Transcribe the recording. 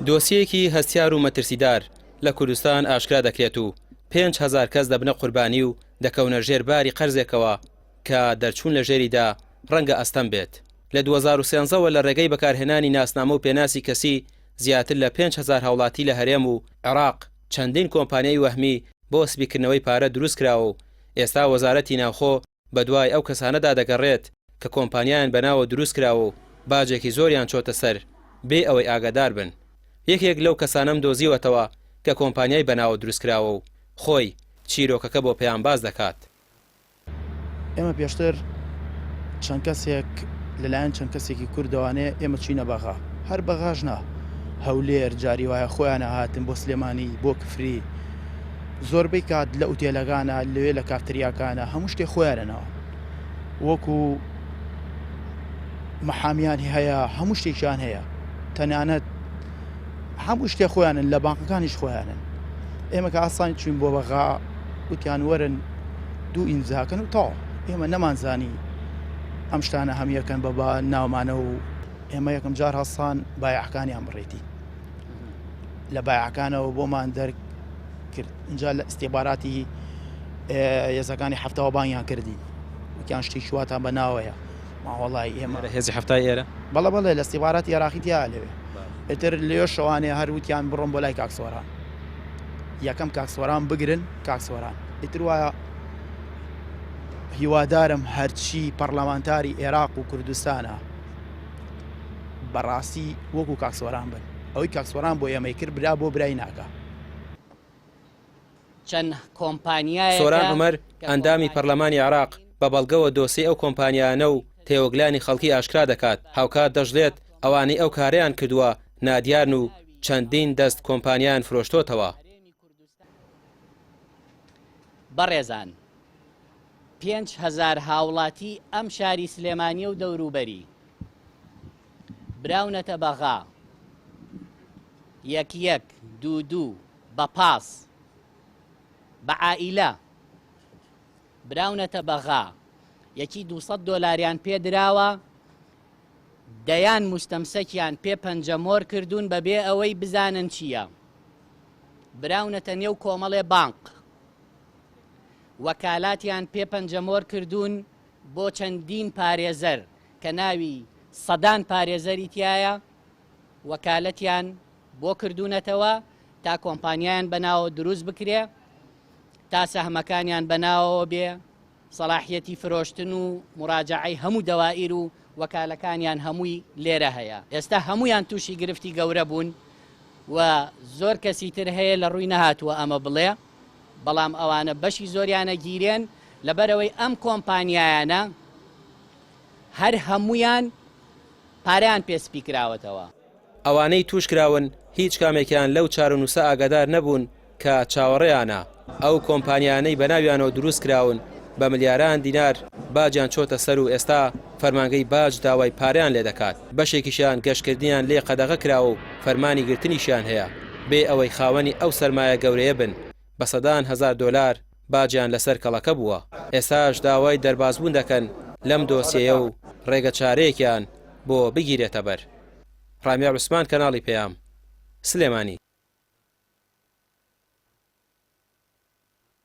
دۆسیەکی هەستیار و مەترسیدار لە کوردستان ئاشکرا دەکرێت و 5,000 کەس دەبنە قوربانی و دەکەونە ژێرباری قەرزێکەوە کە دەرچوون لە ژێریدا ڕەنگە ئەستەم بێت. لە 2013ەوە لە ڕێگەی بەکارهێنانی ناسنامە و پێناسی کەسی زیاتر لە 5,000 هاوڵاتی لە هەرێم و عێراق چەندین کۆمپانیای وەهمی بۆ سبیکردنەوەی پارە دروست کراوە و ئێستا وەزارەتی ناوخۆ بەدوای ئەو کەسانەدا دەگەڕێت کە کۆمپانیایان بەناوە دروست کراوە و باجێکی زۆریان چۆتە سەر بێ ئەوەی ئاگادار بن. یەکێک لەو کەسانەم دۆزیوەتەوە کە کۆمپانیای بەناوە دروستکراوە و خۆی چیرۆکەکە بۆ پێیان باز دەکات. ئێمە پێشتر چەند کەسێک لەلایەن چەند کەسێکی کوردەوانێ ئێمە چینە بەغا، هەر بەغاژنا هەولێر جاری وایە خۆیانە هاتن بۆ سلێمانی بۆ کفری، زۆربەی کات لە ئوتێلەکانە لەوێ لە کافتریاکانە هەموو شتێک خۆیانەوە، وەکو مەحامیانی هەیە، هەموو شتێکیان هەیە، تەنانەت هەموو شتێک خۆیانن، لە بانکەکانیش خۆیانن. ئێمە کە ئاسانی چوین بۆ بەغا وتیان وەرن دوو ئیمزاکەن و تاو، ئێمە نەمانزانی ئەم شتانە هەم یەکەن بە ناومانە و ئێمە یەکەم جار هەستان بایعەکانیان بڕێتی لە بایعەکانەوە بۆمان دەرکرد. اینجا لە ئستێباراتی هێزەکانی هەفتەوە بانیان کردی وتیان شتێکی واتان بە ناوەیە. ماوەڵای ئێمە هێزی هەفتای ئێرە بەڵێ لە ئستێباراتی عێراقیتیا لەوێ ئێتر لێ شەوانێ هەر وتیان بڕۆم بۆ لای کاکسۆران، یەکەم کاکسۆران بگرن کاکسۆران. ئیتر وایە هیوادارم هەرچی پەرلەمانتاری عێراق و کوردستانە بەڕاستی وەکو کاکسۆران بن، ئەوەی کاکسۆران بۆ ئێمەی کرد برا بۆ برای ناکە. چەند کۆمپانیای سۆران عومەر ئەندامی پەرلەمانی عێراق بە بەڵگەوە دۆسی ئەو کۆمپانیانە و تێوەگلانی خەڵکی ئاشکرا دەکات. هاوکات دەژڵێت ئەوانەی ئەو کارەیان کردووە نادیارن و چەندین دەست کۆمپانیان فرۆشتۆتەوە. بەڕێزان 5,000 هاوڵاتی ئەم شاری سلێمانی و دەوروبەری براونەتە بەغا، یەک دوو بە پاس بە عائیلە براونەتە بەغا، یەکی 200 دۆلاریان پێدراوە، دەیان مستەمسەکیان پێ پەنجەمۆر کردوون بەبێ ئەوەی بزانن چییە، براونەتە نێو کۆمەڵێ بانک، وەکالاتیان پێ پەنجەمۆر کردوون بۆ چەندین پارێزەر کە ناوی سەدان پارێزەری تایە، وەکالەتیان بۆ کردوونەتەوە تا کۆمپانیایان بەناوە دروست بکرێ، تا سەهمەکانیان بەناوەوە بێ، سەلاحیەتی فرۆشتن و مراجعەی هەموو دەوائیر و وەکالەکانیان هەمووی لێرە هەیە. ئێستا هەمویان تووشی گرفتی گەورە بوون و زۆر کەسی تر هەیە لە ڕووی نەهاتووە ئەمە بڵێ، بەڵام ئەوانە بەشی زۆریانە گیرێن لەبەرەوەی ئەم کۆمپانیایانە هەر هەمویان پارەیان پێسپی کراوەتەوە. ئەوانەی توش کراون هیچ کامێکیان لەو چارەنووسە ئاگادار نەبوون کە چاوەڕێیانە. ئەو کۆمپانیانەی بەناویانەوە دروست کراون بە ملیاران دینار باجیان چۆتە سەر و ئێستا فەرمانگەی باج داوای پارەیان لێ دەکات. بەشێکیشیان گەشتکردیان لێ قەدەغە کراوە و فەرمانی گرتنیشیان هەیە بێ ئەوەی خاوەنی ئەو سەرمایە گەورەیە بن. بە سەدان هەزار دۆلار باجیان لەسەر کەڵەکە بووە. ئێستاش داوای دەربازبوون دەکەن لەم دۆسیەیە و ڕێگە چارەیەکیان بۆ بگیرێتە بەر. ڕامیار عوسمان، کەناڵی پێیام، سلێمانی.